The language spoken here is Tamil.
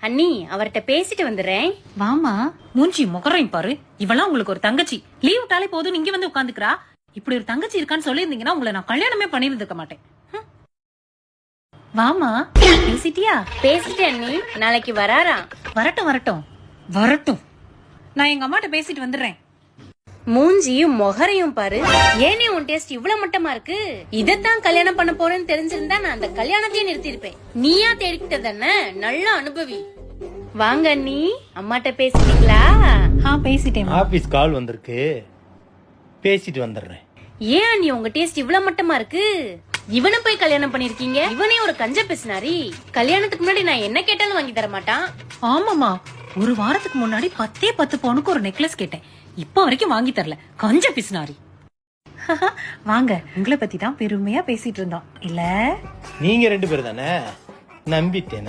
அண்ணி அவர்கிட்ட பேசிட்டு வந்துடுறேன். வாமா, மூஞ்சி முகரையும் பாரு. இவெல்லாம் உங்களுக்கு ஒரு தங்கச்சி. லீவ் விட்டாலே போதும் இங்க வந்து உட்காந்துக்கிறா. இப்படி ஒரு தங்கச்சி இருக்கான்னு சொல்லியிருந்தீங்கன்னா உங்களை நான் கல்யாணமே பண்ணிருந்துக்க மாட்டேன். வாமா, பேசிட்டியா? பேசிட்டேன் அண்ணி. நாளைக்கு வராராம். வரட்டும் வரட்டும் வரட்டும். நான் எங்க அம்மாட்ட பேசிட்டு வந்துடுறேன். மூஞ்சியும் முகரையும் பாரு. ஏனே உன் டேஸ்ட் இவ்வளவு மட்டமா இருக்கு? இதத்தான் கல்யாணம் பண்ண போறேன்னு தெரிஞ்சிருந்தா நான் அந்த கல்யாணத்தையே நிறுத்திருப்பேன். நீயா தேடிக்கிட்டதானே? நல்ல அனுபவி. வாங்க அண்ணி, அம்மாட்ட பேசிட்டீங்களா? பேசிட்டேன். ஆபீஸ் கால் வந்திருக்கு, பேசிட்டு வந்துடுறேன். ஏன் அண்ணி உங்க டேஸ்ட் இவ்வளவு மட்டமா இருக்கு? இவனை போய் கல்யாணம் பண்ணிருக்கீங்க. இவனே ஒரு கஞ்ச பேசினாரி. கல்யாணத்துக்கு முன்னாடி நான் என்ன கேட்டாலும் வாங்கி தர மாட்டான். ஆமாமா, ஒரு வாரத்துக்கு முன்னாடி 10 பவுனுக்கு ஒரு நெக்லஸ் கேட்டேன். இப்ப வரைக்கும் வாங்கி தரல. கஞ்ச பிசினாரி. வாங்க, உங்களை பத்தி தான் பெருமையா பேசிட்டு இருந்தோம் இல்ல? நீங்க 2 பேர் தானே? நம்பிட்டேன்.